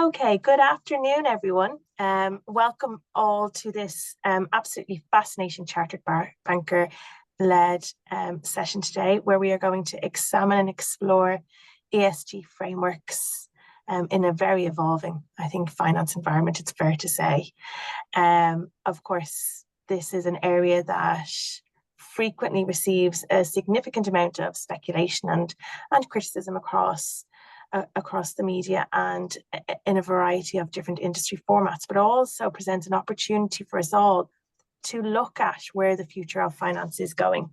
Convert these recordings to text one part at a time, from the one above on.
Okay, good afternoon, everyone. Welcome all to this absolutely fascinating chartered banker-led session today, where we are going to examine and explore ESG frameworks in a very evolving, I think, finance environment, it's fair to say. Of course, this is an area that frequently receives a significant amount of speculation and criticism across the media and in a variety of different industry formats, but also presents an opportunity for us all to look at where the future of finance is going.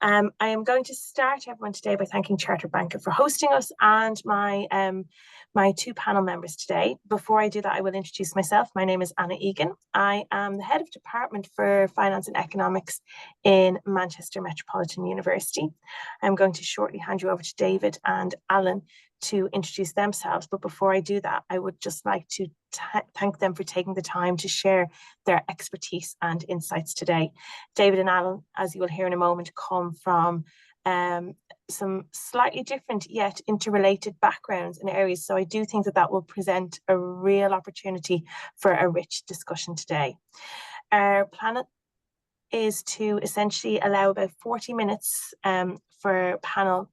I am going to start everyone today by thanking Chartered Banker for hosting us and my two panel members today. Before I do that, I will introduce myself. My name is Anna Egan. I am the head of department for finance and economics in Manchester Metropolitan University. I'm going to shortly hand you over to David and Alan to introduce themselves. But before I do that, I would just like to thank them for taking the time to share their expertise and insights today. David and Alan, as you will hear in a moment, come from some slightly different yet interrelated backgrounds and areas. So I do think that will present a real opportunity for a rich discussion today. Our plan is to essentially allow about 40 minutes for panel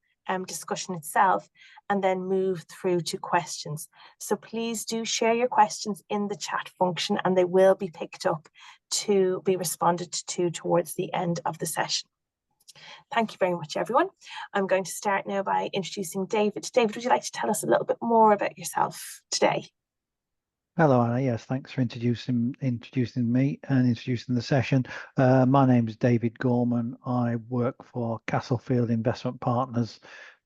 discussion itself, and then move through to questions. So please do share your questions in the chat function, and they will be picked up to be responded to towards the end of the session. Thank you very much, everyone. I'm going to start now by introducing David. David, would you like to tell us a little bit more about yourself today? Hello, Anna. Yes, thanks for introducing me and introducing the session. My name is David Gorman. I work for Castlefield Investment Partners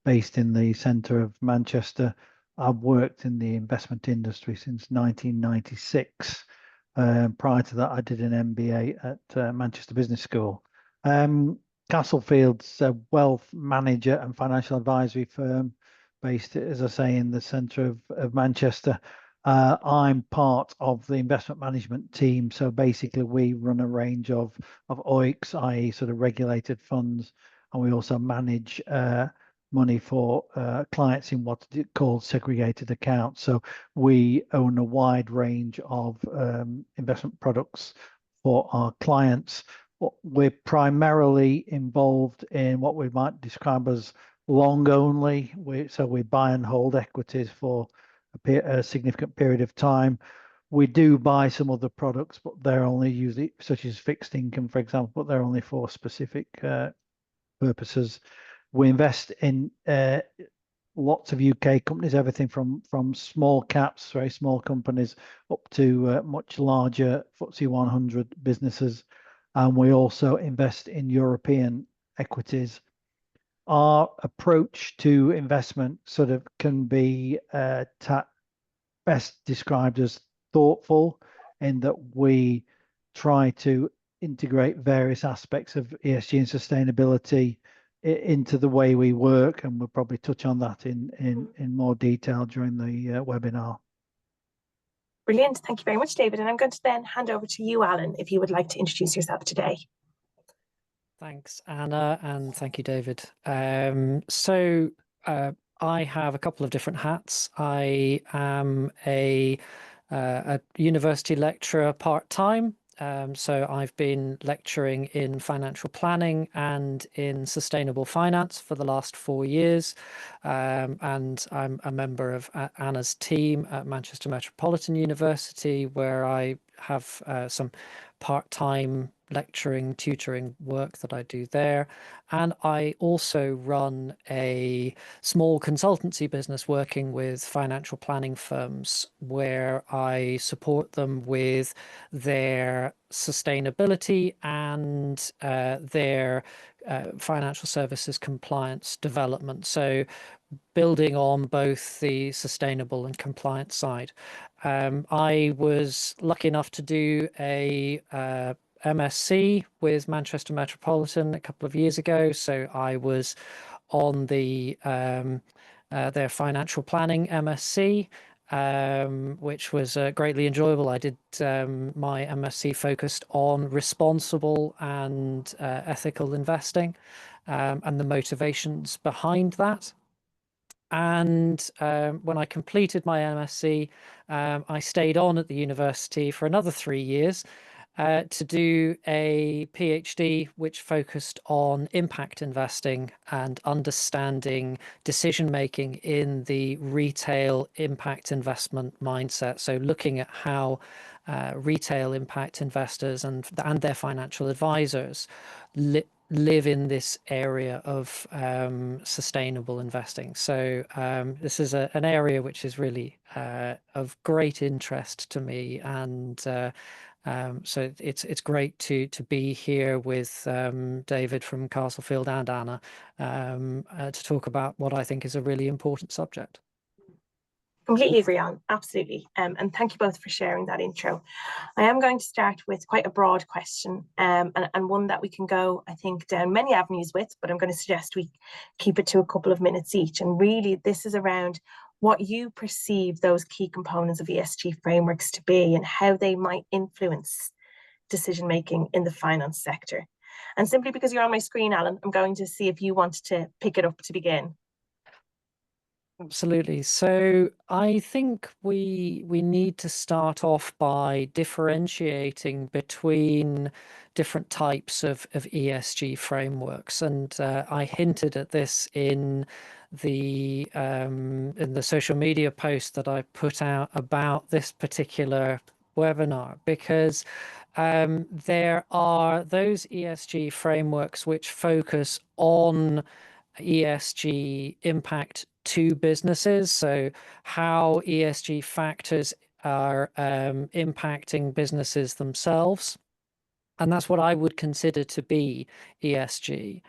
based in the centre of Manchester. I've worked in the investment industry since 1996. Prior to that, I did an MBA at Manchester Business School. Castlefield's a wealth manager and financial advisory firm based, as I say, in the centre of Manchester. I'm part of the investment management team. So basically we run a range of OICs, i.e. sort of regulated funds, and we also manage money for clients in what's called segregated accounts. So we own a wide range of investment products for our clients. We're primarily involved in what we might describe as long only. So we buy and hold equities for a significant period of time. We do buy some other products, but they're only usually, such as fixed income, for example, but they're only for specific purposes. We invest in lots of UK companies, everything from small caps, very small companies, up to much larger FTSE 100 businesses. And we also invest in European equities. Our approach to investment sort of can be best described as thoughtful, in that we try to integrate various aspects of ESG and sustainability into the way we work, and we'll probably touch on that in more detail during the webinar. Brilliant. Thank you very much, David. And I'm going to then hand over to you, Alan, if you would like to introduce yourself today. Thanks, Anna, and thank you, David. I have a couple of different hats. I am a university lecturer part-time. So I've been lecturing in financial planning and in sustainable finance for the last 4 years. And I'm a member of Anna's team at Manchester Metropolitan University, where I have some part-time lecturing, tutoring work that I do there. And I also run a small consultancy business working with financial planning firms, where I support them with their sustainability and their financial services compliance development. So building on both the sustainable and compliance side. I was lucky enough to do a MSc with Manchester Metropolitan a couple of years ago. So I was on the their financial planning MSc, which was greatly enjoyable. I did my MSc focused on responsible and ethical investing, and the motivations behind that. And when I completed my MSc, I stayed on at the university for another 3 years to do a PhD, which focused on impact investing and understanding decision making in the retail impact investment mindset. So looking at how retail impact investors and their financial advisors live in this area of sustainable investing. So this is an area which is really of great interest to me, and so it's great to be here with David from Castlefield and Anna to talk about what I think is a really important subject. Completely agree on, absolutely. And thank you both for sharing that intro. I am going to start with quite a broad question, and one that we can go, I think, down many avenues with, but I'm going to suggest we keep it to a couple of minutes each. And really, this is around what you perceive those key components of ESG frameworks to be and how they might influence decision-making in the finance sector. And simply because you're on my screen, Alan, I'm going to see if you want to pick it up to begin. Absolutely. So I think we need to start off by differentiating between different types of ESG frameworks, and I hinted at this in the social media post that I put out about this particular webinar, because there are those ESG frameworks which focus on ESG impact to businesses, so how ESG factors are impacting businesses themselves. And that's what I would consider to be ESG.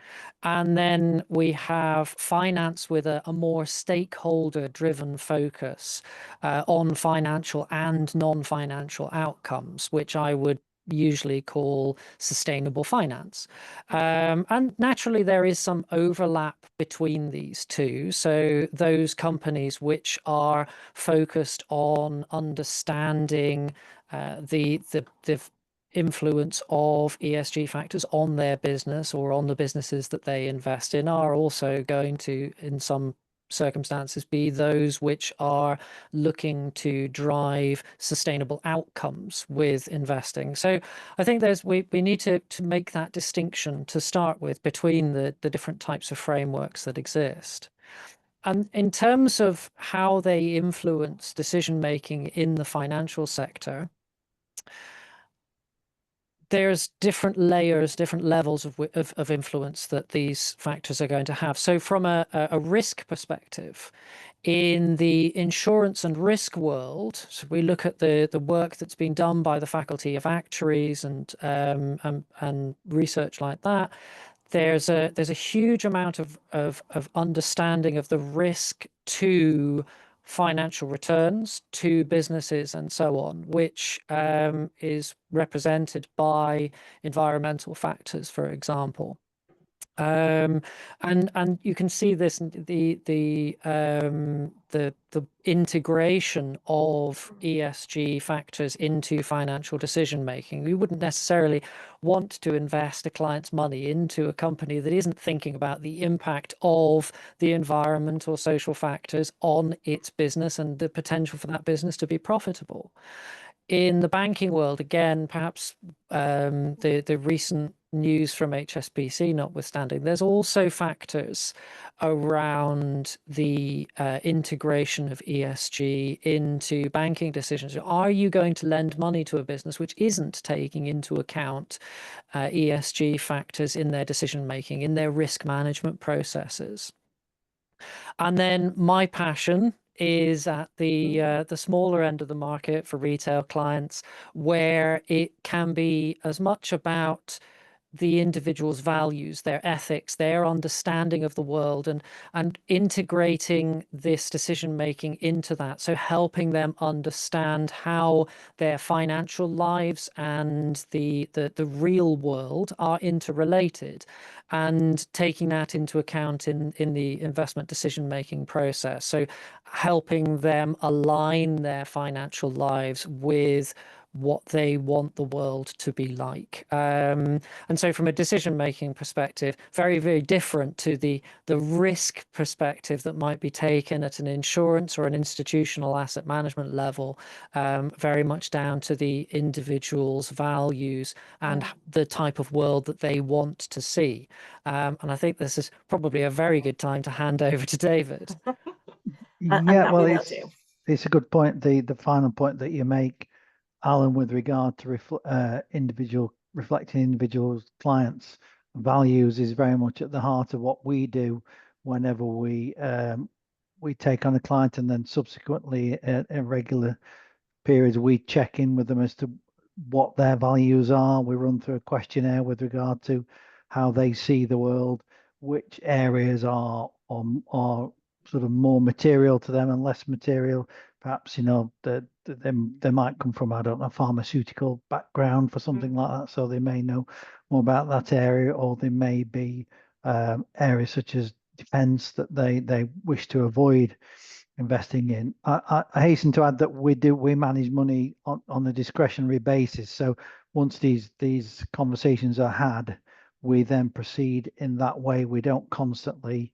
And then we have finance with a more stakeholder-driven focus on financial and non-financial outcomes, which I would usually call sustainable finance. And naturally, there is some overlap between these two. So those companies which are focused on understanding the influence of ESG factors on their business or on the businesses that they invest in are also going to, in some circumstances, be those which are looking to drive sustainable outcomes with investing. So I think we need to make that distinction to start with between the different types of frameworks that exist. And in terms of how they influence decision making in the financial sector, there's different layers, different levels of influence that these factors are going to have. So from a risk perspective, in the insurance and risk world, so we look at the work that's been done by the Faculty of Actuaries and research like that. There's a huge amount of understanding of the risk to financial returns to businesses and so on, which is represented by environmental factors, for example. And you can see this the integration of ESG factors into financial decision making. We wouldn't necessarily want to invest a client's money into a company that isn't thinking about the impact of the environment or social factors on its business and the potential for that business to be profitable. In the banking world, again, perhaps the recent news from HSBC notwithstanding, there's also factors around the integration of ESG into banking decisions. Are you going to lend money to a business which isn't taking into account ESG factors in their decision making, in their risk management processes? And then my passion is at the smaller end of the market for retail clients, where it can be as much about the individual's values, their ethics, their understanding of the world, and integrating this decision making into that. So helping them understand how their financial lives and the real world are interrelated, and taking that into account in the investment decision making process. So helping them align their financial lives with what they want the world to be like. And so from a decision-making perspective, very, very different to the risk perspective that might be taken at an insurance or an institutional asset management level, very much down to the individual's values and the type of world that they want to see. And I think this is probably a very good time to hand over to David. Yeah, well, it's a good point. The final point that you make, Alan, with regard to reflecting individual clients' values, is very much at the heart of what we do whenever we take on a client, and then subsequently in regular periods we check in with them as to what their values are. We run through a questionnaire with regard to how they see the world, which areas are sort of more material to them and less material. Perhaps, you know, they might come from, I don't know, pharmaceutical background for something like that, so they may know more about that area, or they may be areas such as defence that they wish to avoid investing in. I hasten to add that we manage money on a discretionary basis. So once these conversations are had, we then proceed in that way. We don't constantly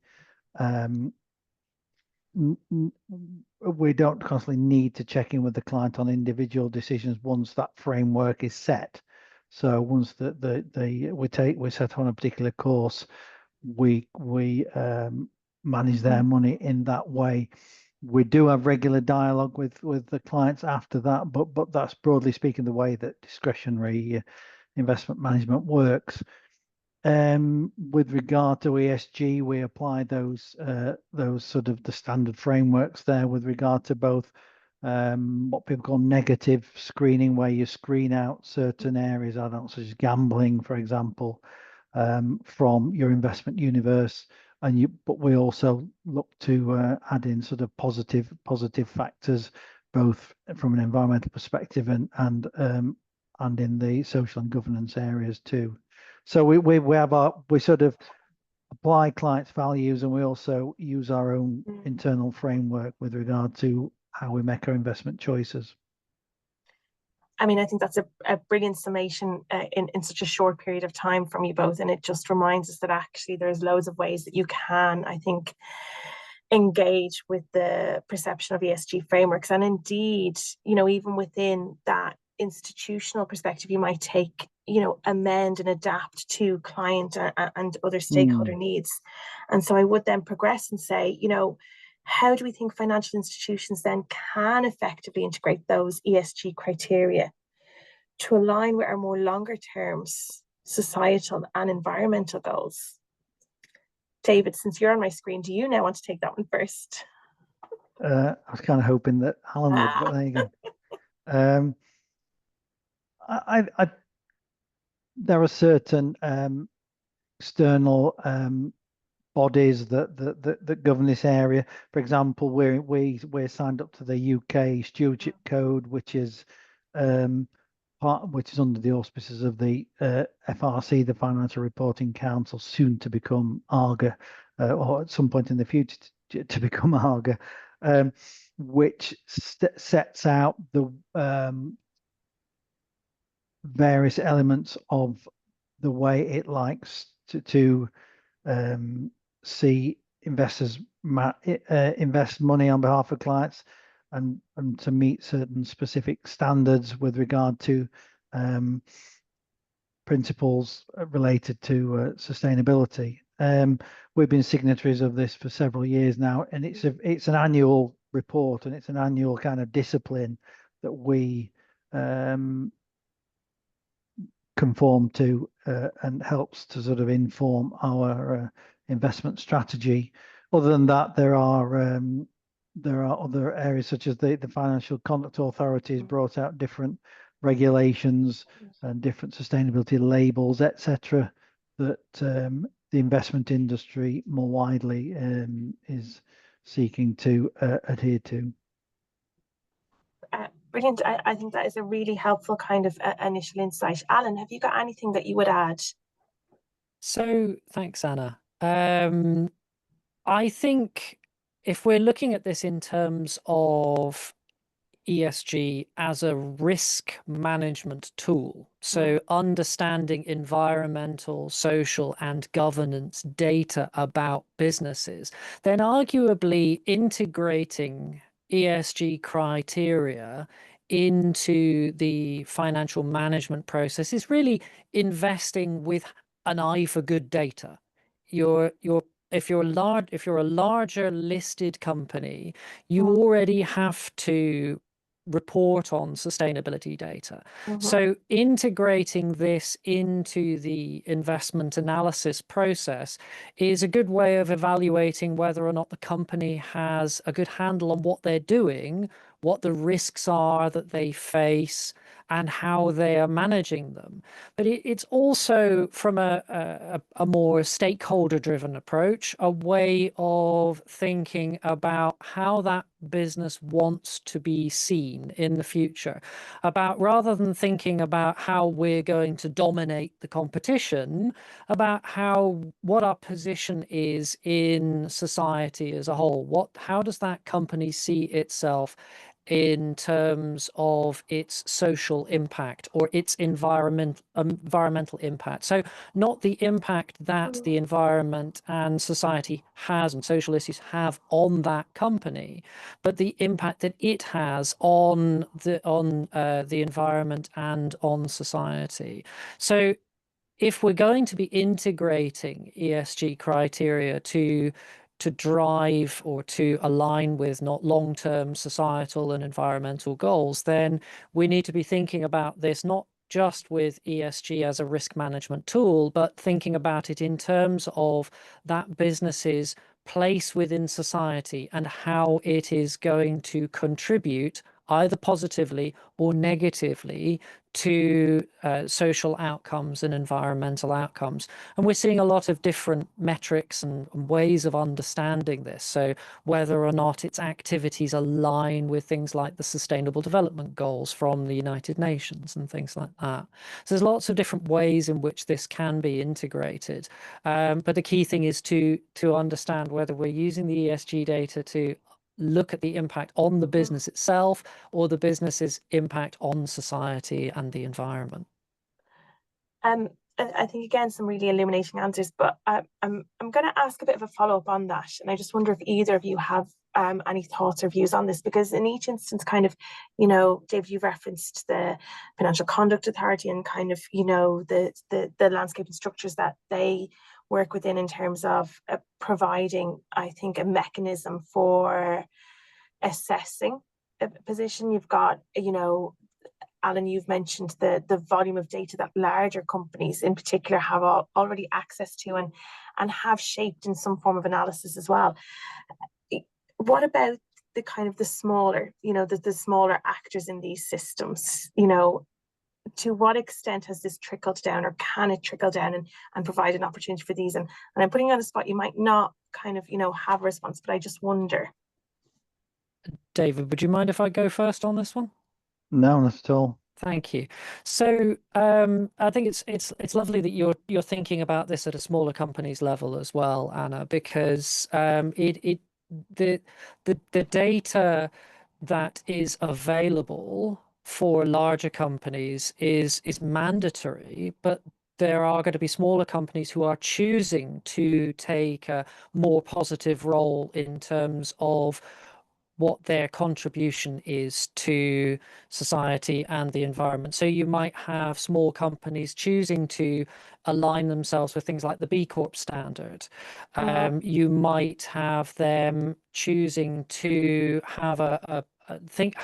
need to check in with the client on individual decisions once that framework is set. So once we set on a particular course, we manage their money in that way. We do have regular dialogue with the clients after that, but that's broadly speaking the way that discretionary investment management works. With regard to ESG, we apply those sort of the standard frameworks there with regard to both what people call negative screening, where you screen out certain areas, I don't know, such as gambling, for example, from your investment universe, but we also look to add in sort of positive factors, both from an environmental perspective and in the social and governance areas too. So we sort of apply clients' values, and we also use our own internal framework with regard to how we make our investment choices. I mean, I think that's a brilliant summation in such a short period of time from you both. And it just reminds us that actually there's loads of ways that you can, I think, engage with the perception of ESG frameworks. And indeed, you know, even within that institutional perspective, you might take, you know, amend and adapt to client and other stakeholder needs. And so I would then progress and say, you know, how do we think financial institutions then can effectively integrate those ESG criteria to align with our more longer term societal and environmental goals? David, since you're on my screen, do you now want to take that one first? I was kind of hoping that Alan would, but there you go. There are certain external bodies that govern this area. For example, we're signed up to the UK Stewardship Code, which is under the auspices of the FRC, the Financial Reporting Council, soon to become ARGA, or at some point in the future to become ARGA, which sets out the various elements of the way it likes to see investors invest money on behalf of clients, and to meet certain specific standards with regard to principles related to sustainability. We've been signatories of this for several years now, and it's an annual report, and it's an annual kind of discipline that we conform to, and helps to sort of inform our investment strategy. Other than that, there are other areas such as the Financial Conduct Authority has brought out different regulations and different sustainability labels, etc., that the investment industry more widely is seeking to adhere to. Brilliant. I think that is a really helpful kind of initial insight. Alan, have you got anything that you would add? So thanks, Anna. I think if we're looking at this in terms of ESG as a risk management tool. So understanding environmental, social, and governance data about businesses, then arguably integrating ESG criteria into the financial management process is really investing with an eye for good data. If you're a larger listed company, you already have to report on sustainability data. So integrating this into the investment analysis process is a good way of evaluating whether or not the company has a good handle on what they're doing, what the risks are that they face, and how they are managing them. But it's also, from a more stakeholder-driven approach, a way of thinking about how that business wants to be seen in the future. About, rather than thinking about how we're going to dominate the competition, about what our position is in society as a whole. How does that company see itself in terms of its social impact or its environmental impact? So not the impact that the environment and society has and social issues have on that company, but the impact that it has on the environment and on society. So if we're going to be integrating ESG criteria to drive or to align with not long-term societal and environmental goals, then we need to be thinking about this not just with ESG as a risk management tool, but thinking about it in terms of that business's place within society and how it is going to contribute either positively or negatively to social outcomes and environmental outcomes. And we're seeing a lot of different metrics and ways of understanding this. So whether or not its activities align with things like the Sustainable Development Goals from the United Nations and things like that. So there's lots of different ways in which this can be integrated. But the key thing is to understand whether we're using the ESG data to look at the impact on the business itself or the business's impact on society and the environment. I think, again, some really illuminating answers, but I'm going to ask a bit of a follow-up on that. And I just wonder if either of you have any thoughts or views on this, because in each instance, kind of, David, you've referenced the Financial Conduct Authority and kind of, the landscape and structures that they work within in terms of providing, I think, a mechanism for assessing a position. You've got, Alan, you've mentioned the volume of data that larger companies in particular have already access to and have shaped in some form of analysis as well. What about the kind of the smaller, the smaller actors in these systems? To what extent has this trickled down, or can it trickle down and provide an opportunity for these? And I'm putting you on the spot, you might not kind of, have a response, but I just wonder. David, would you mind if I go first on this one? No, not at all. Thank you. So I think it's lovely that you're thinking about this at a smaller company's level as well, Anna, because the data that is available for larger companies is mandatory, but there are going to be smaller companies who are choosing to take a more positive role in terms of what their contribution is to society and the environment. So you might have small companies choosing to align themselves with things like the B Corp standard. You might have them choosing to have a think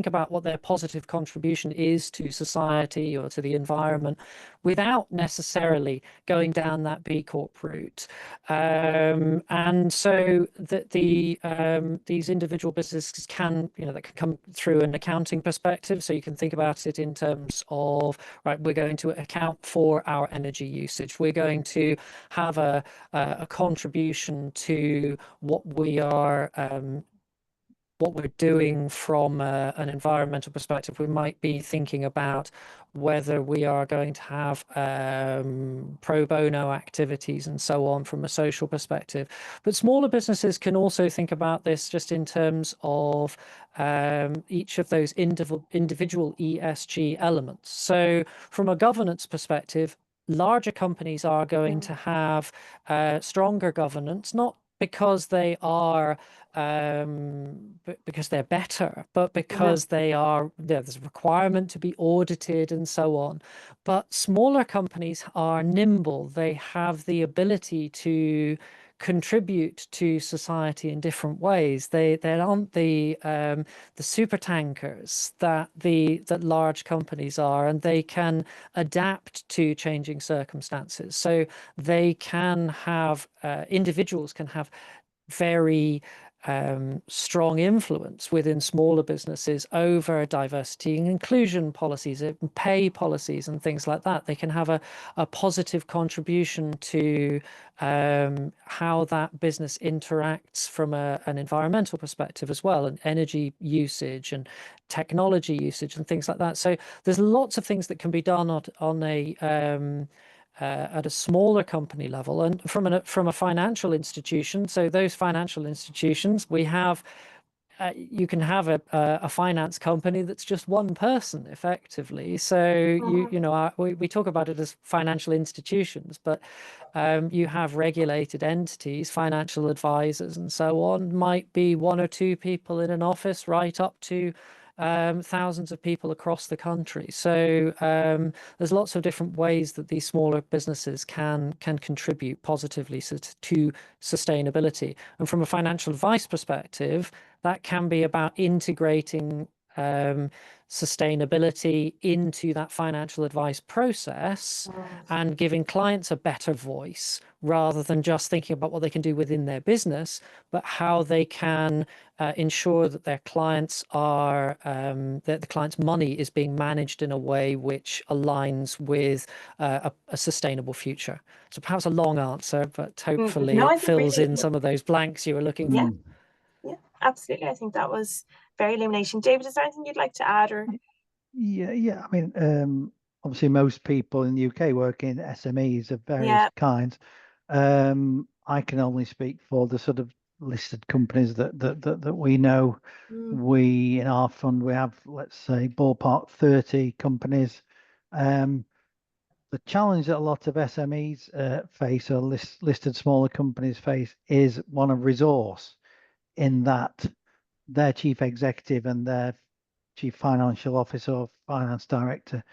about what their positive contribution is to society or to the environment without necessarily going down that B Corp route. And so that these individual businesses can, that can come through an accounting perspective. So you can think about it in terms of, right, we're going to account for our energy usage. We're going to have a contribution to what we are what we're doing from an environmental perspective. We might be thinking about whether we are going to have pro bono activities and so on from a social perspective. But smaller businesses can also think about this just in terms of each of those individual ESG elements. So from a governance perspective, larger companies are going to have stronger governance, not because they are because they're better, but because there's a requirement to be audited and so on. But smaller companies are nimble. They have the ability to contribute to society in different ways. They aren't the super tankers that large companies are, and they can adapt to changing circumstances. So they can have individuals can have very strong influence within smaller businesses over diversity and inclusion policies, pay policies and things like that. They can have a positive contribution to how that business interacts from an environmental perspective as well, and energy usage and technology usage and things like that. So there's lots of things that can be done on a at a smaller company level, and from a financial institution. So those financial institutions, we have you can have a finance company that's just one person effectively. So you know we talk about it as financial institutions, but you have regulated entities, financial advisors and so on, might be one or two people in an office, right up to thousands of people across the country. So there's lots of different ways that these smaller businesses can contribute positively to sustainability. And from a financial advice perspective, that can be about integrating sustainability into that financial advice process and giving clients a better voice, rather than just thinking about what they can do within their business, but how they can ensure that their clients are that the client's money is being managed in a way which aligns with a sustainable future. So perhaps a long answer, but hopefully it fills in some of those blanks you were looking for. Yeah, absolutely. I think that was very illuminating. David, is there anything you'd like to add? Or yeah. I mean, obviously most people in the UK work in SMEs of various kinds. I can only speak for the sort of listed companies that we know. We, in our fund, we have, let's say, ballpark 30 companies. The challenge that a lot of SMEs face, or listed smaller companies face, is one of resource, in that their chief executive and their chief financial officer or finance director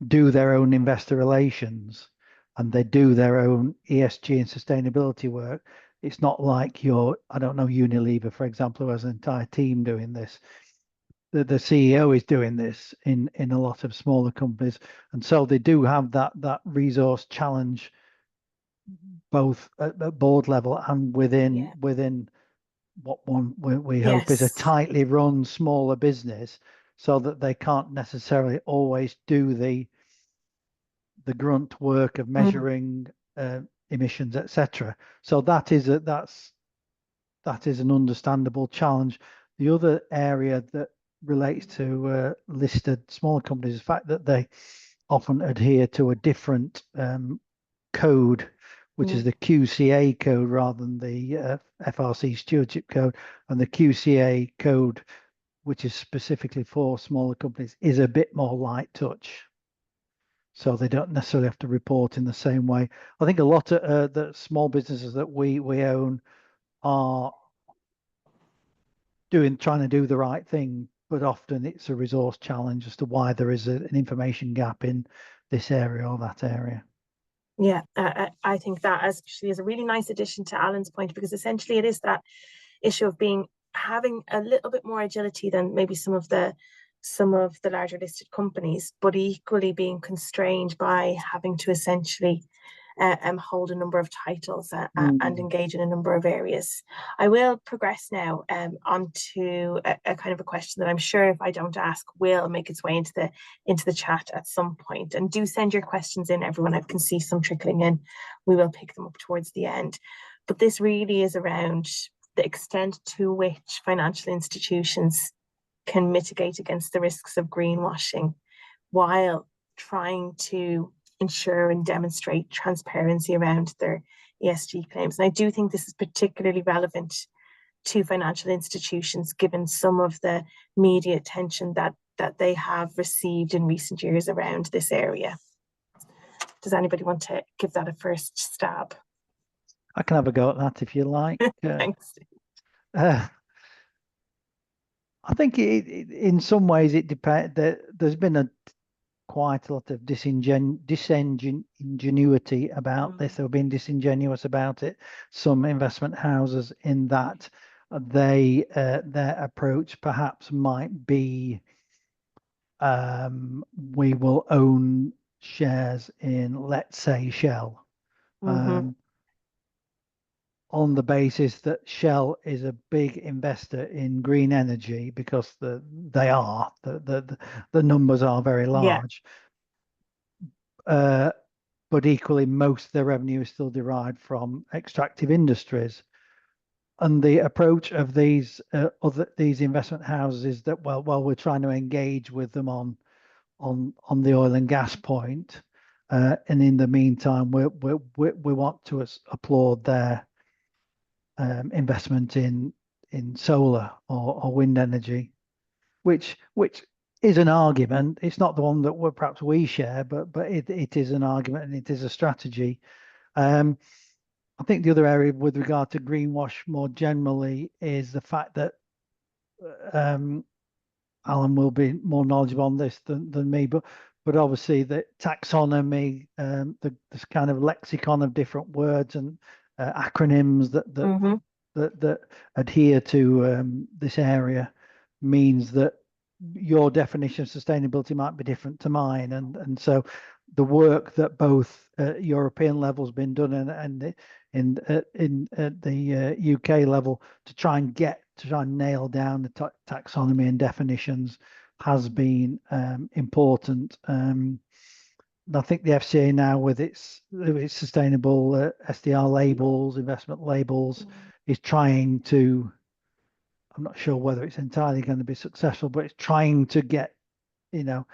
do their own investor relations, and they do their own ESG and sustainability work. It's not like I don't know, Unilever, for example, who has an entire team doing this. The CEO is doing this in a lot of smaller companies, and so they do have that resource challenge, both at board level and within what we hope is a tightly run smaller business, so that they can't necessarily always do the grunt work of measuring emissions, etc. So that is an understandable challenge. The other area that relates to listed smaller companies is the fact that they often adhere to a different code, which is the QCA code rather than the FRC stewardship code. And the QCA code, which is specifically for smaller companies, is a bit more light touch. So they don't necessarily have to report in the same way. I think a lot of the small businesses that we own are trying to do the right thing, but often it's a resource challenge as to why there is an information gap in this area or that area. Yeah, I think that actually is a really nice addition to Alan's point, because essentially it is that issue of having a little bit more agility than maybe some of the larger listed companies, but equally being constrained by having to essentially hold a number of titles and engage in a number of areas. I will progress now onto a kind of a question that I'm sure, if I don't ask, will make its way into the chat at some point. And do send your questions in, everyone. I can see some trickling in. We will pick them up towards the end. But this really is around the extent to which financial institutions can mitigate against the risks of greenwashing while trying to ensure and demonstrate transparency around their ESG claims. And I do think this is particularly relevant to financial institutions, given some of the media attention that they have received in recent years around this area. Does anybody want to give that a first stab? I can have a go at that if you like. Thanks. I think in some ways it depends. There's been quite a lot of disingenuity about this. They've been disingenuous about it. Some investment houses in that their approach perhaps might be we will own shares in, let's say, Shell. On the basis that Shell is a big investor in green energy, because the numbers are very large. Yeah. But equally, most of their revenue is still derived from extractive industries. And the approach of these investment houses is that we're trying to engage with them on the oil and gas point, and in the meantime, we want to applaud their investment in solar or wind energy, which is an argument. It's not the one that perhaps we share, but it is an argument and it is a strategy. I think the other area with regard to greenwash more generally is the fact that Alan will be more knowledgeable on this than me, but obviously the taxonomy, this kind of lexicon of different words and acronyms that adhere to this area means that your definition of sustainability might be different to mine, and so the work that both European level has been done and at the UK level to try and nail down the taxonomy and definitions has been important. I think the FCA now, with its sustainable SDR labels, investment labels, is trying to, I'm not sure whether it's entirely going to be successful, but it's trying to get, to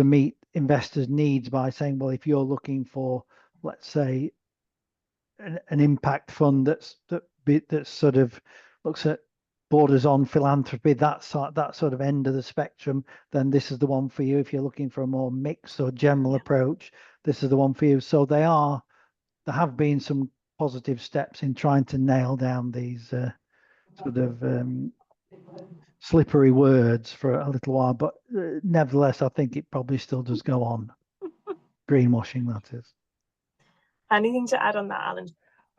meet investors' needs by saying, well, if you're looking for, let's say, an impact fund that sort of looks at borders on philanthropy, that sort of end of the spectrum, then this is the one for you. If you're looking for a more mixed or general approach, this is the one for you. So there have been some positive steps in trying to nail down these sort of slippery words for a little while, but nevertheless, I think it probably still does go on. Greenwashing, that is. Anything to add on that, Alan?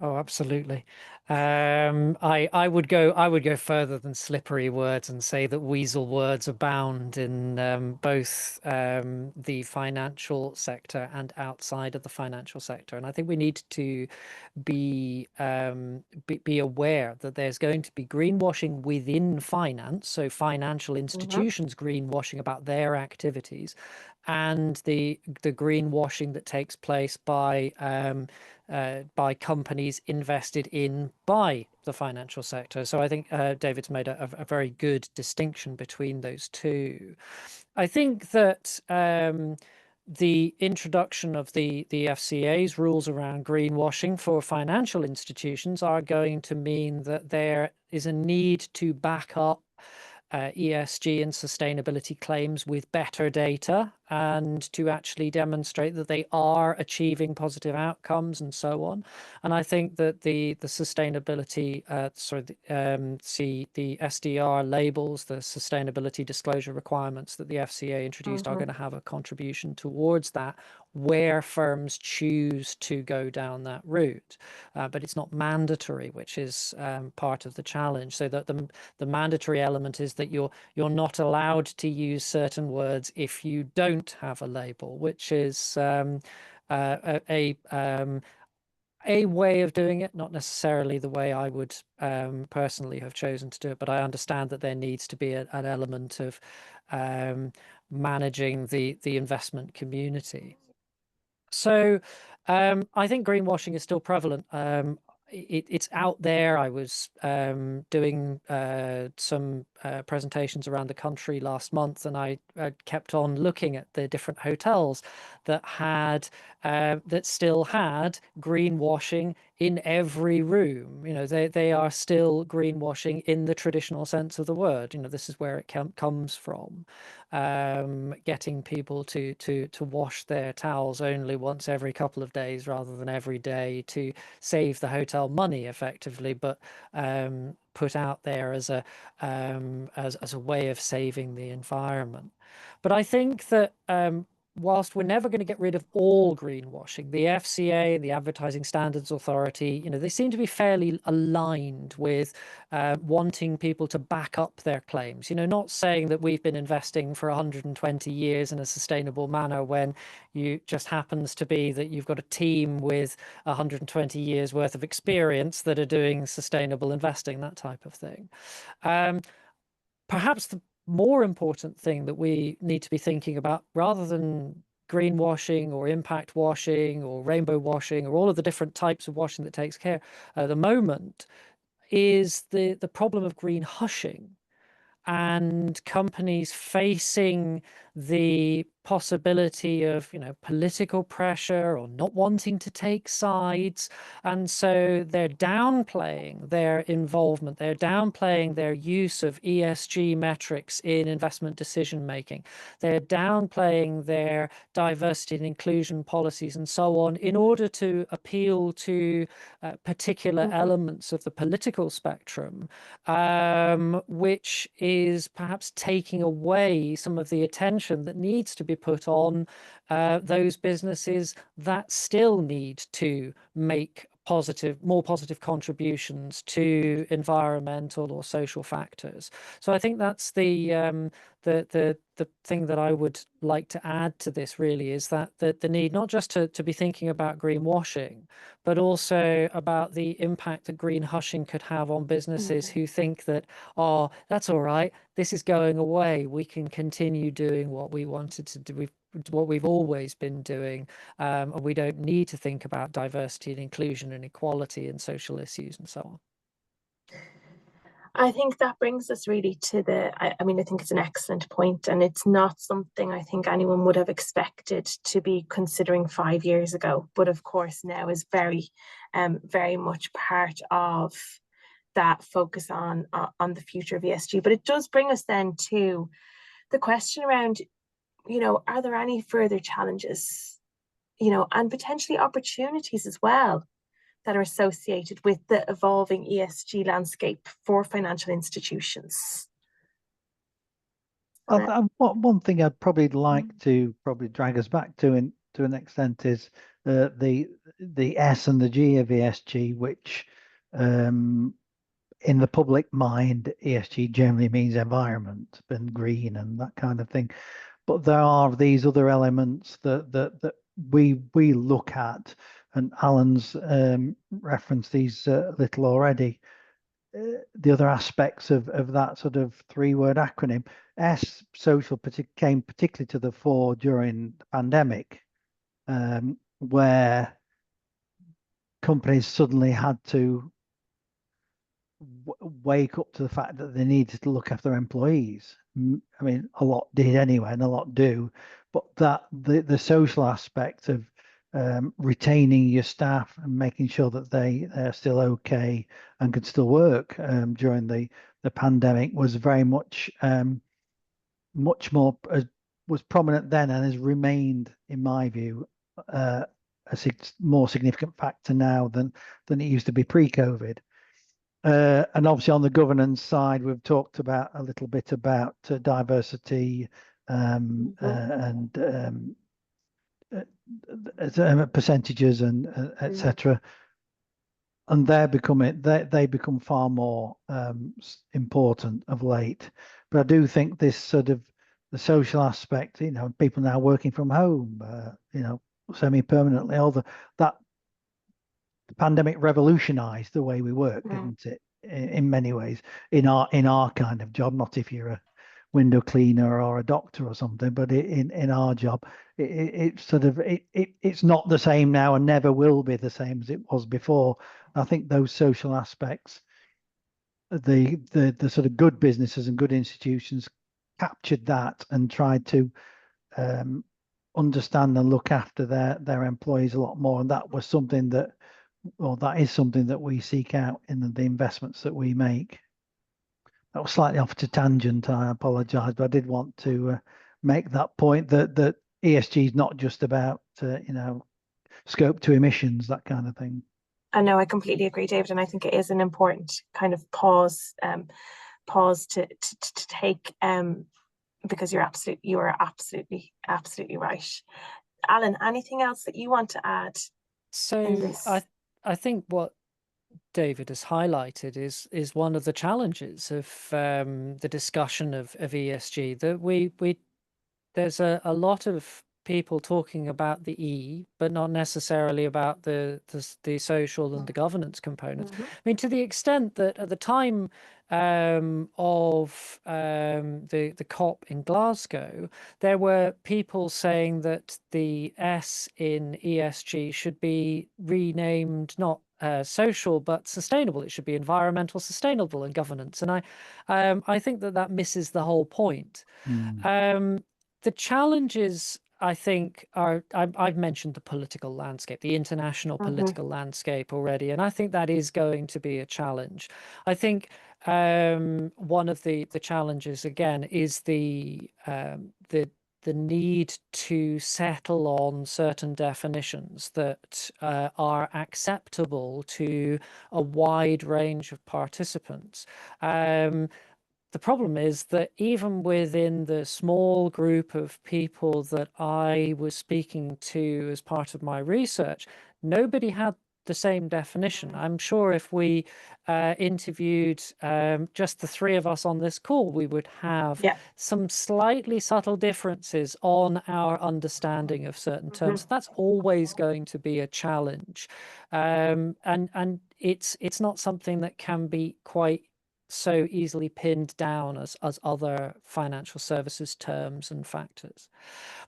Oh, absolutely. I would go further than slippery words and say that weasel words abound in both the financial sector and outside of the financial sector. And I think we need to be aware that there's going to be greenwashing within finance, so financial institutions greenwashing about their activities, and the greenwashing that takes place by companies invested in by the financial sector. So I think David's made a very good distinction between those two. I think that the introduction of the FCA's rules around greenwashing for financial institutions are going to mean that there is a need to back up ESG and sustainability claims with better data, and to actually demonstrate that they are achieving positive outcomes and so on. And I think that the sustainability, the SDR labels, the sustainability disclosure requirements that the FCA introduced are going to have a contribution towards that, where firms choose to go down that route. But it's not mandatory, which is part of the challenge. So that the mandatory element is that you're not allowed to use certain words if you don't have a label, which is a way of doing it, not necessarily the way I would personally have chosen to do it, but I understand that there needs to be an element of managing the investment community. So I think greenwashing is still prevalent. it's out there. I was doing some presentations around the country last month, and I kept on looking at the different hotels that had that still had greenwashing in every room. You know, they are still greenwashing in the traditional sense of the word. You know, this is where it comes from. Getting people to wash their towels only once every couple of days rather than every day to save the hotel money effectively, but put out there as a way of saving the environment. But I think that whilst we're never going to get rid of all greenwashing, the FCA, the Advertising Standards Authority, you know, they seem to be fairly aligned with wanting people to back up their claims. You know, not saying that we've been investing for 120 years in a sustainable manner when you just happens to be that you've got a team with 120 years worth of experience that are doing sustainable investing, that type of thing. Perhaps the more important thing that we need to be thinking about, rather than greenwashing or impact washing or rainbow washing or all of the different types of washing that takes care at the moment, is the problem of green hushing and companies facing the possibility of, you know, political pressure or not wanting to take sides. And so they're downplaying their involvement. They're downplaying their use of ESG metrics in investment decision making. They're downplaying their diversity and inclusion policies and so on in order to appeal to particular elements of the political spectrum, which is perhaps taking away some of the attention that needs to be put on those businesses that still need to make more positive contributions to environmental or social factors. So I think that's the thing that I would like to add to this, really, is that the need not just to be thinking about greenwashing, but also about the impact that green hushing could have on businesses who think that, oh, that's all right, this is going away, we can continue doing what we wanted to do, what we've always been doing, and we don't need to think about diversity and inclusion and equality and social issues and so on. I think that brings us really to I mean, I think it's an excellent point, and it's not something I think anyone would have expected to be considering 5 years ago, but of course now is very, very much part of that focus on the future of ESG. But it does bring us then to the question around, you know, are there any further challenges, you know, and potentially opportunities as well that are associated with the evolving ESG landscape for financial institutions? One thing I'd probably like to drag us back to an extent is the S and the G of ESG, which in the public mind, ESG generally means environment and green and that kind of thing. But there are these other elements that we look at, and Alan's referenced these a little already. The other aspects of that sort of three-word acronym, S, social, came particularly to the fore during the pandemic, where companies suddenly had to wake up to the fact that they needed to look after their employees. I mean, a lot did anyway, and a lot do, but that the social aspect of retaining your staff and making sure that they're still okay and could still work during the pandemic was very much much more was prominent then, and has remained, in my view, a more significant factor now than it used to be pre-COVID. And obviously on the governance side, we've talked about a little bit about diversity and percentages and etc. And they become far more important of late. But I do think this sort of the social aspect, you know, people now working from home, you know, semi-permanently, that the pandemic revolutionized the way we work, didn't it? In many ways, in our kind of job, not if you're a window cleaner or a doctor or something, but in our job, it's not the same now and never will be the same as it was before. I think those social aspects, the sort of good businesses and good institutions captured that and tried to understand and look after their employees a lot more. And that was something that, or that is something that we seek out in the investments that we make. That was slightly off to tangent. I apologise, but I did want to make that point that ESG is not just about scope 2 emissions, that kind of thing. I know, I completely agree, David, and I think it is an important kind of pause to take, because you are absolutely right. Alan, anything else that you want to add? So I think what David has highlighted is one of the challenges of the discussion of ESG, that there's a lot of people talking about the E, but not necessarily about the social and the governance components. I mean, to the extent that at the time of the COP in Glasgow, there were people saying that the S in ESG should be renamed not social but sustainable. It should be environmental, sustainable, and governance. And I think that misses the whole point. The challenges, I think, I've mentioned the political landscape, the international political landscape already, and I think that is going to be a challenge. I think one of the challenges, again, is the need to settle on certain definitions that are acceptable to a wide range of participants. The problem is that even within the small group of people that I was speaking to as part of my research, nobody had the same definition. I'm sure if we interviewed just the three of us on this call, we would have some slightly subtle differences on our understanding of certain terms. That's always going to be a challenge, and it's not something that can be quite so easily pinned down as other financial services terms and factors.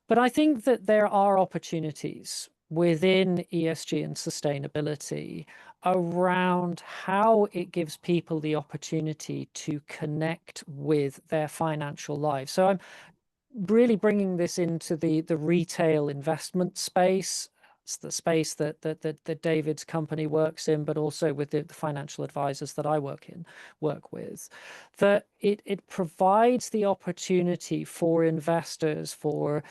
But I think that there are opportunities within ESG and sustainability around how it gives people the opportunity to connect with their financial lives. So I'm really bringing this into the retail investment space. It's the space that David's company works in, but also with the financial advisors that I work with, that it provides the opportunity for investors, for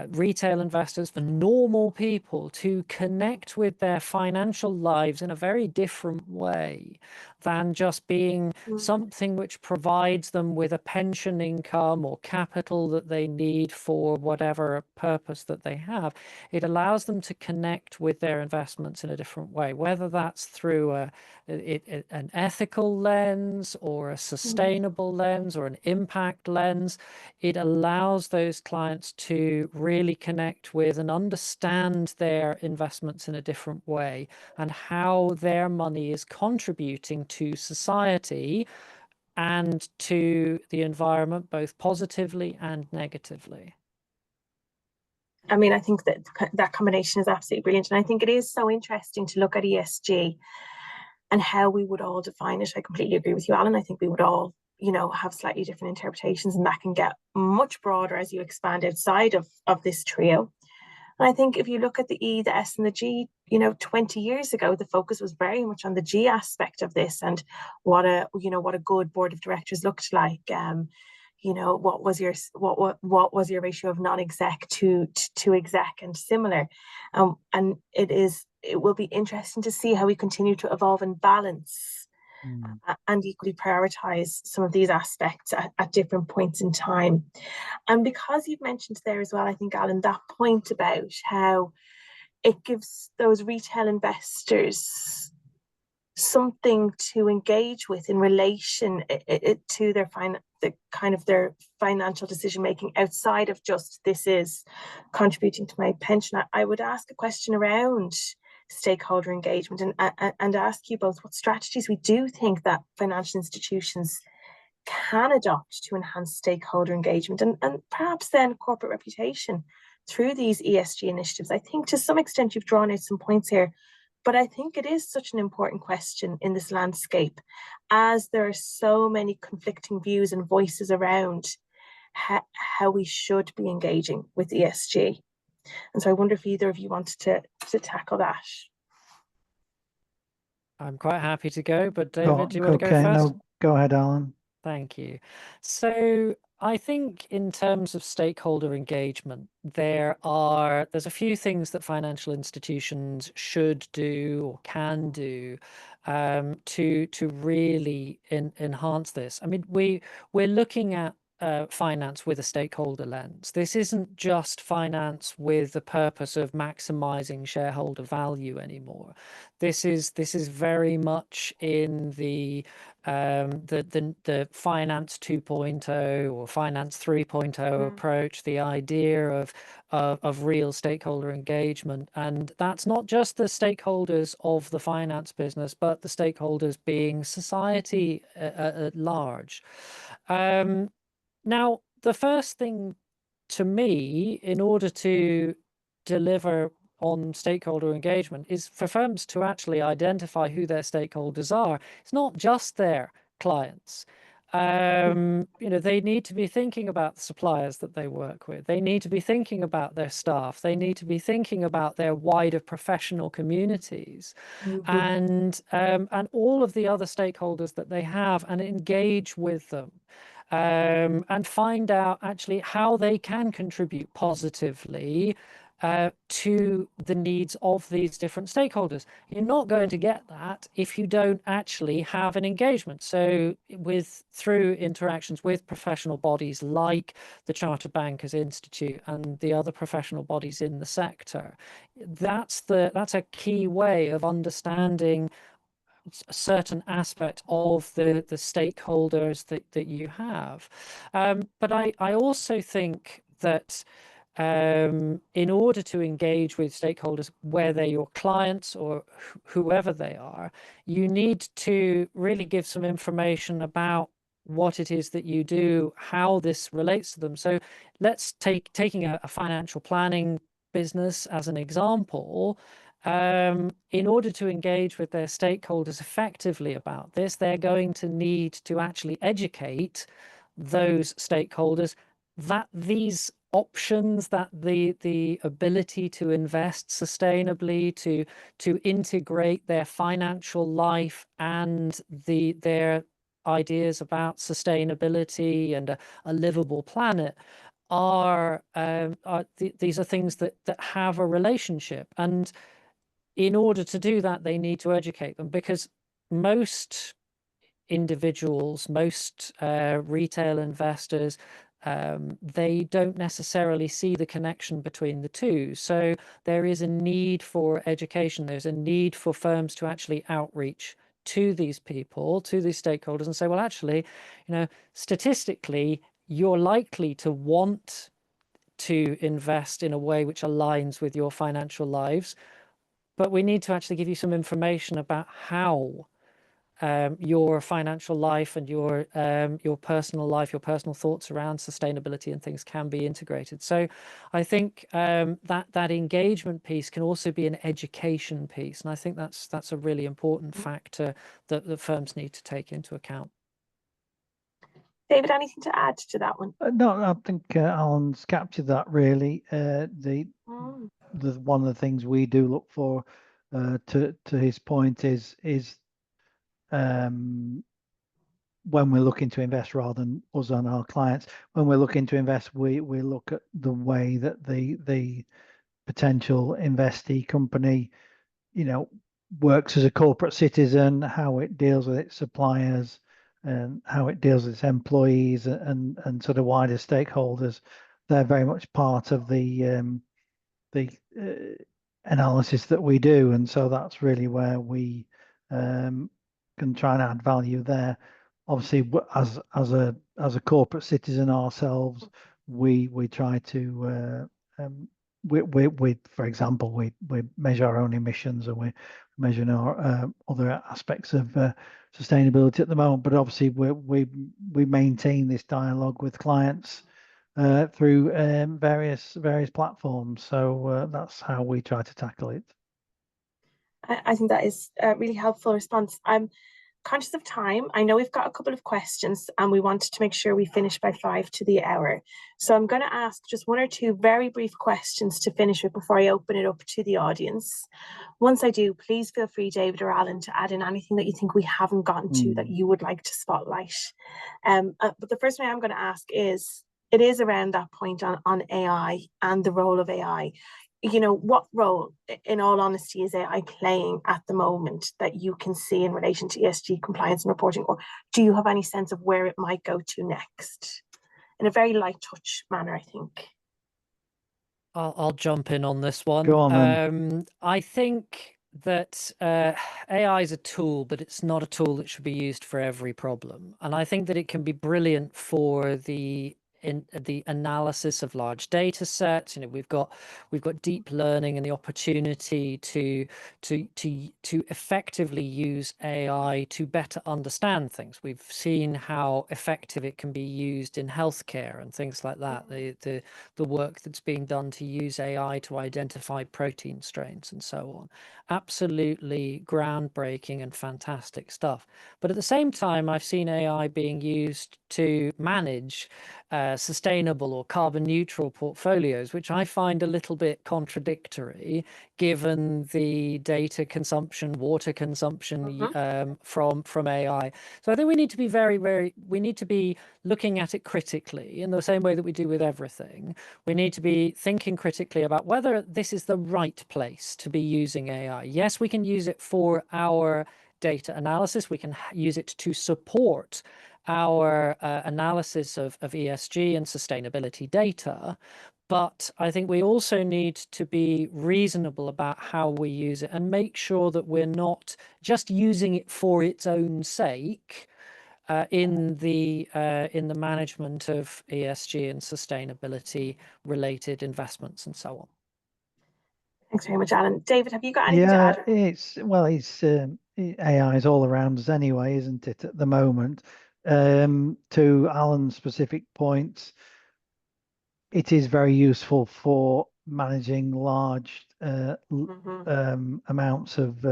retail investors, for normal people to connect with their financial lives in a very different way than just being something which provides them with a pension income or capital that they need for whatever purpose that they have. It allows them to connect with their investments in a different way, whether that's through an ethical lens or a sustainable lens or an impact lens. It allows those clients to really connect with and understand their investments in a different way and how their money is contributing to society and to the environment, both positively and negatively. I mean, I think that combination is absolutely brilliant. And I think it is so interesting to look at ESG and how we would all define it. I completely agree with you, Alan. I think we would all, have slightly different interpretations, and that can get much broader as you expand outside of this trio. And I think if you look at the E, the S, and the G, 20 years ago, the focus was very much on the G aspect of this and what a good board of directors looked like. What was your ratio of non-exec to exec and similar, and it will be interesting to see how we continue to evolve and balance and equally prioritize some of these aspects at different points in time. And because you've mentioned there as well, I think, Alan, that point about how it gives those retail investors something to engage with in relation to their their financial decision making outside of just this is contributing to my pension. I would ask a question around stakeholder engagement and ask you both what strategies we do think that financial institutions can adopt to enhance stakeholder engagement and perhaps then corporate reputation through these ESG initiatives. I think to some extent you've drawn out some points here, But I think it is such an important question in this landscape, as there are so many conflicting views and voices around how we should be engaging with ESG. And so I wonder if either of you wanted to tackle that. I'm quite happy to go, but David, do you want to go Okay, first? no, go ahead, Alan. Thank you. So I think in terms of stakeholder engagement, there's a few things that financial institutions should do or can do to really enhance this. I mean, we're looking at finance with a stakeholder lens. This isn't just finance with the purpose of maximizing shareholder value anymore. This is very much in the finance 2.0 or finance 3.0 approach, the idea of real stakeholder engagement. And that's not just the stakeholders of the finance business, but the stakeholders being society at large. Now, the first thing to me, in order to deliver on stakeholder engagement, is for firms to actually identify who their stakeholders are. It's not just their clients. They need to be thinking about the suppliers that they work with. They need to be thinking about their staff. They need to be thinking about their wider professional communities, and all of the other stakeholders that they have, and engage with them. And find out actually how they can contribute positively to the needs of these different stakeholders. You're not going to get that if you don't actually have an engagement. So through interactions with professional bodies like the Chartered Bankers Institute and the other professional bodies in the sector, that's a key way of understanding a certain aspect of the stakeholders that you have. But I also think that in order to engage with stakeholders, whether they're your clients or whoever they are, you need to really give some information what it is that you do, how this relates to them. So let's taking a financial planning business as an example. In order to engage with their stakeholders effectively about this, they're going to need to actually educate those stakeholders that these options, that the ability to invest sustainably, to integrate their financial life and their ideas about sustainability and a livable planet these are things that have a relationship. And in order to do that, they need to educate them, because most individuals, most retail investors, they don't necessarily see the connection between the two. So there is a need for education. There's a need for firms to actually outreach to these people, to these stakeholders, and say, well, actually, statistically, you're likely to want to invest in a way which aligns with your financial lives. But we need to actually give you some information about how your financial life and your personal life, your personal thoughts around sustainability and things can be integrated. So I think that engagement piece can also be an education piece, and I think that's a really important factor that the firms need to take into account. David, anything to add to that one? No, I think Alan's captured that really. One of the things we do look for, to his point, is when we're looking to invest, rather than us and our clients, when we're looking to invest, we look at the way that the potential investee company, works as a corporate citizen, how it deals with its suppliers, and how it deals with its employees and sort of wider stakeholders. They're very much part of the analysis that we do, and so that's really where we can try and add value there. Obviously, as a corporate citizen ourselves, we try to we for example, we measure our own emissions, and we measure our other aspects of sustainability at the moment. But obviously, we maintain this dialogue with clients through various platforms. So that's how we try to tackle it. I think that is a really helpful response. I'm conscious of time. I know we've got a couple of questions and we wanted to make sure we finish by 5 to the hour. So I'm going to ask just one or two very brief questions to finish with before I open it up to the audience. Once I do, please feel free, David or Alan, to add in anything that you think we haven't gotten to that you would like to spotlight. But the first one I'm going to ask is, it is around that point on AI and the role of AI. You know, what role, in all honesty, is AI playing at the moment that you can see in relation to ESG compliance and reporting? Or do you have any sense of where it might go to next? In a very light touch manner, I think. I'll jump in on this one. Go on, then. I think that AI is a tool, but it's not a tool that should be used for every problem. And I think that it can be brilliant for the analysis of large data sets. You know, we've got deep learning and the opportunity to effectively use AI to better understand things. We've seen how effective it can be used in healthcare and things like that. The work that's being done to use AI to identify protein strains and so on. Absolutely groundbreaking and fantastic stuff. But at the same time, I've seen AI being used to manage sustainable or carbon neutral portfolios, which I find a little bit contradictory given the data consumption, water consumption from AI. So I think we need to be we need to be looking at it critically in the same way that we do with everything. We need to be thinking critically about whether this is the right place to be using AI. Yes, we can use it for our data analysis. We can use it to support our analysis of ESG and sustainability data. But I think we also need to be reasonable about how we use it and make sure that we're not just using it for its own sake in the management of ESG and sustainability related investments and so on. Thanks very much, Alan. David, have you got anything to add? AI is all around us anyway, isn't it, at the moment? To Alan's specific points, it is very useful for managing large amounts of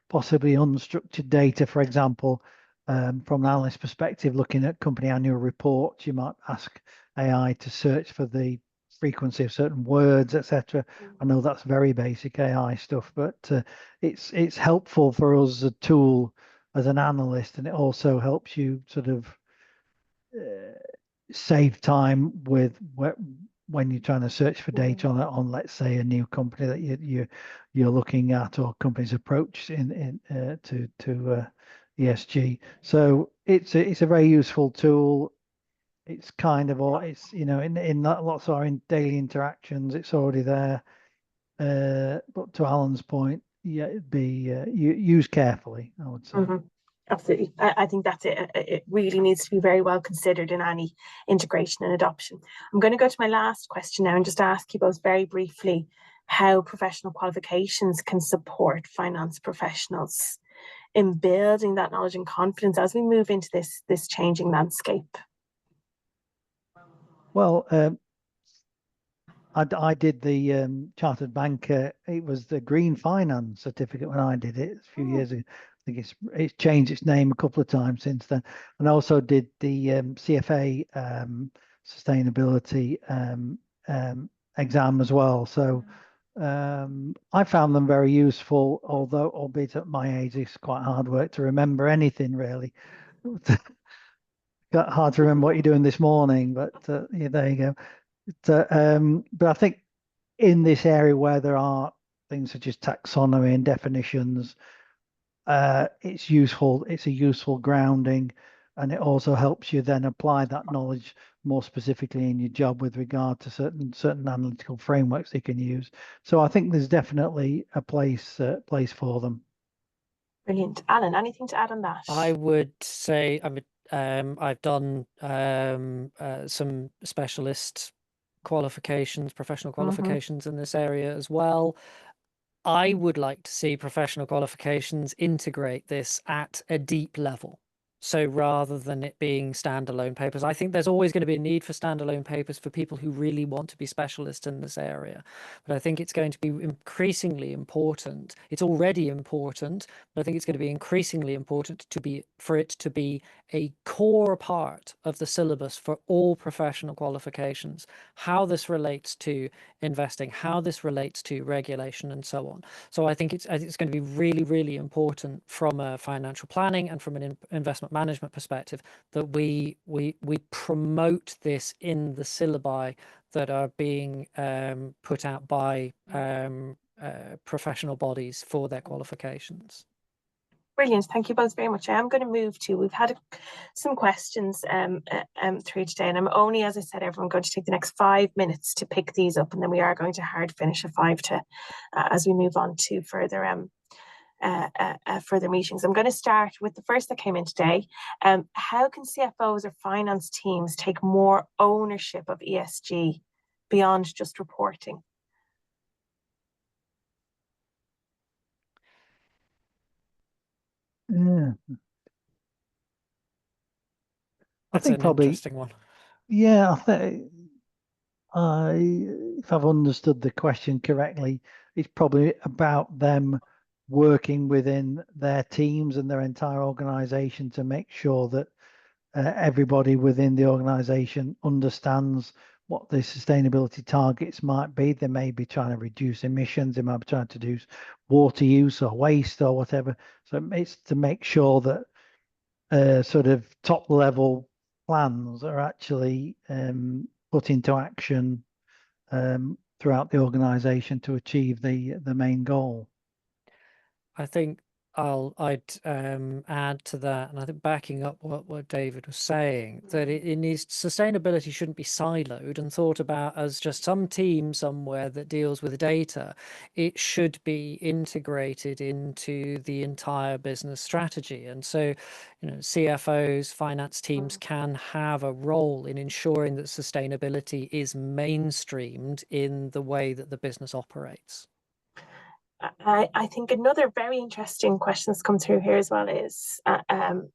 possibly unstructured data. For example, from an analyst perspective, looking at company annual reports, you might ask AI to search for the frequency of certain words, etc. I know that's very basic AI stuff, but it's helpful for us as a tool as an analyst, and it also helps you sort of save time with when you're trying to search for data on let's say a new company that you're looking at, or company's approach to ESG. So it's a very useful tool. It's kind of all, it's, you know, in lots of our daily interactions, it's already there. But to Alan's point, yeah, it'd be used carefully, I would say. Absolutely. I think that's it. It really needs to be very well considered in any integration and adoption. I'm going to go to my last question now and just ask you both very briefly how professional qualifications can support finance professionals in building that knowledge and confidence as we move into this changing landscape. Well, I did the chartered banker. It was the green finance certificate when I did it a few years ago. I think it's changed its name a couple of times since then. And I also did the CFA sustainability exam as well. So I found them very useful, although albeit at my age, it's quite hard work to remember anything really. Got hard to remember what you're doing this morning, but yeah, there you go. But I think in this area where there are things such as taxonomy and definitions, it's useful. It's a useful grounding, and it also helps you then apply that knowledge more specifically in your job with regard to certain analytical frameworks you can use. So I think there's definitely a place for them. Brilliant. Alan, anything to add on that? I would say, I've done some specialist qualifications, professional qualifications in this area as well. I would like to see professional qualifications integrate this at a deep level. So rather than it being standalone papers, I think there's always going to be a need for standalone papers for people who really want to be specialists in this area. But I think it's going to be increasingly important. It's already important, but I think it's going to be increasingly important for it to be a core part of the syllabus for all professional qualifications, how this relates to investing, how this relates to regulation, and so on. So I think it's going to be really, really important from a financial planning and from an investment management perspective that we promote this in the syllabi that are being put out by professional bodies for their qualifications. Brilliant. Thank you both very much. I am going to move to, we've had some questions through today, and I'm only, as I said, everyone going to take the next 5 minutes to pick these up, and then we are going to hard finish at 5 to as we move on to further further meetings. I'm going to start with the first that came in today. How can CFOs or finance teams take more ownership of ESG beyond just reporting? Yeah. That's think an probably, interesting one. yeah, I think if I've understood the question correctly, it's probably about them working within their teams and their entire organization to make sure that everybody within the organization understands what the sustainability targets might be. They may be trying to reduce emissions, they might be trying to reduce water use or waste or whatever. So it's to make sure that sort of top level plans are actually put into action throughout the organization to achieve the main goal. I think I'd add to that, and I think backing up what David was saying, that it needs, sustainability shouldn't be siloed and thought about as just some team somewhere that deals with data. It should be integrated into the entire business strategy. And so, CFOs, finance teams can have a role in ensuring that sustainability is mainstreamed in the way that the business operates. I think another very interesting question that's come through here as well is the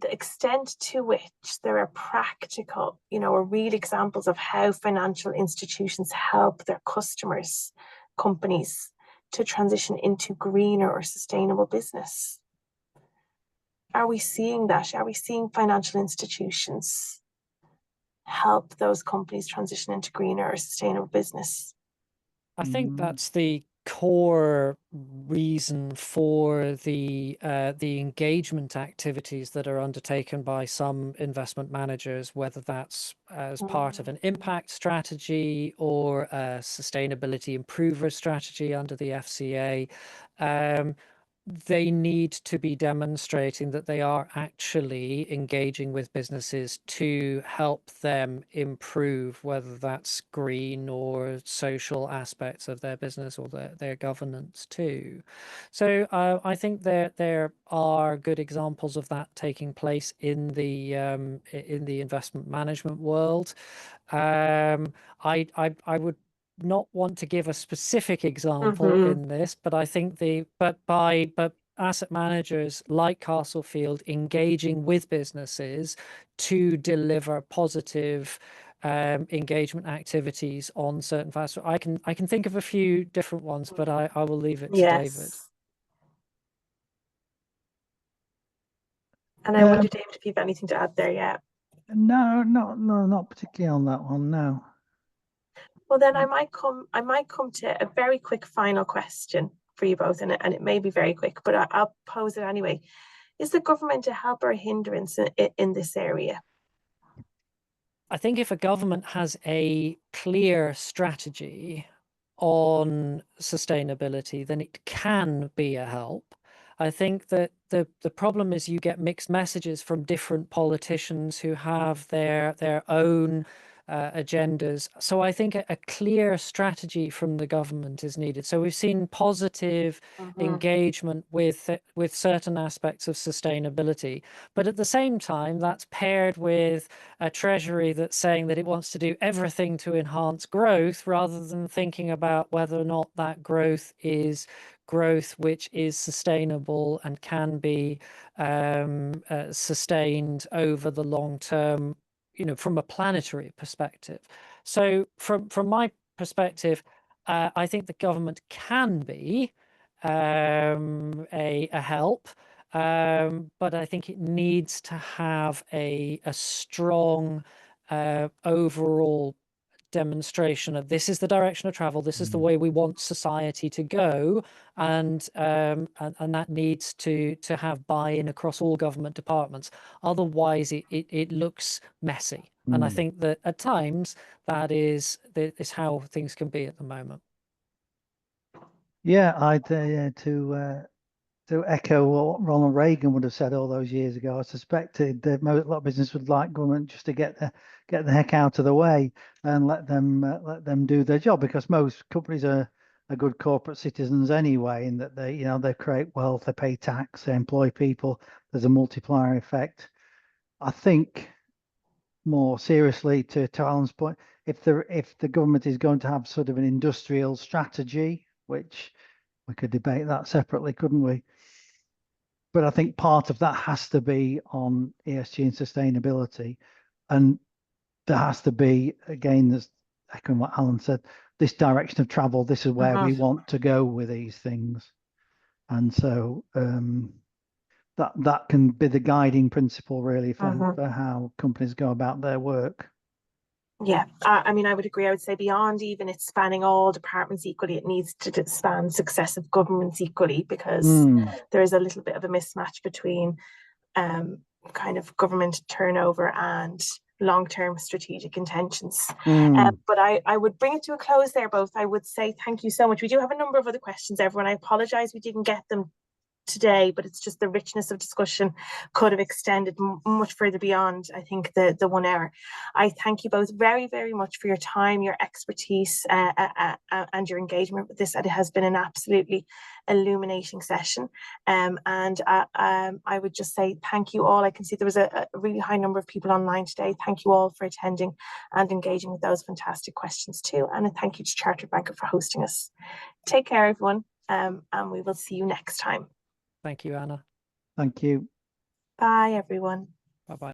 extent to which there are practical, or real examples of how financial institutions help their customers, companies, to transition into greener or sustainable business. Are we seeing that? Are we seeing financial institutions help those companies transition into greener or sustainable business? I think that's the core reason for the engagement activities that are undertaken by some investment managers, whether that's as part of an impact strategy or a sustainability improver strategy under the FCA. They need to be demonstrating that they are actually engaging with businesses to help them improve, whether that's green or social aspects of their business or their governance too. So I think there are good examples of that taking place in the investment management world. I would not want to give a specific example in this, but I think but asset managers like Castlefield engaging with businesses to deliver positive engagement activities on certain facets. I can think of a few different ones, but I will leave it to David. And I wonder, David, if you have anything to add there yet. No, not particularly on that one, no. Well, then I might come to a very quick final question for you both, and it may be very quick, but I'll pose it anyway. Is the government a help or a hindrance in this area? I think if a government has a clear strategy on sustainability, then it can be a help. I think that the problem is you get mixed messages from different politicians who have their own agendas. So I think a clear strategy from the government is needed. So we've seen positive engagement with certain aspects of sustainability, but at the same time, that's paired with a treasury that's saying that it wants to do everything to enhance growth, rather than thinking about whether or not that growth is growth which is sustainable and can be sustained over the long term, from a planetary perspective. So from my perspective, I think the government can be a help, but I think it needs to have a strong overall demonstration of this is the direction of travel, this is the way we want society to go, and that needs to have buy-in across all government departments. Otherwise it looks messy, and I think that at times that is how things can be at the moment. Yeah, I'd to echo what Ronald Reagan would have said all those years ago. I suspected that a lot of business would like government just to get the heck out of the way and let them do their job, because most companies are good corporate citizens anyway, in that they create wealth, they pay tax, they employ people. There's a multiplier effect. I think more seriously, to Alan's point, if the government is going to have sort of an industrial strategy, which we could debate that separately, couldn't we? But I think part of that has to be on ESG and sustainability. And there has to be, again, there's echoing what Alan said, this direction of travel, this is where we want to go with these things. And so that can be the guiding principle, really, for how companies go about their work. Yeah, I mean, I would agree. I would say beyond even it spanning all departments equally, it needs to span successive governments equally, because there is a little bit of a mismatch between kind of government turnover and long-term strategic intentions. But I would bring it to a close there, both. I would say thank you so much. We do have a number of other questions, everyone. I apologize we didn't get them today, but it's just the richness of discussion could have extended much further beyond, I think, the 1 hour. I thank you both very, very much for your time, your expertise, and your engagement with this. It has been an absolutely illuminating session, and I would just say thank you all. I can see there was a really high number of people online today. Thank you all for attending and engaging with those fantastic questions too, and a thank you to Chartered Banker for hosting us. Take care, everyone, and we will see you next time. Thank you, Anna. Thank you. Bye, everyone. Bye-bye.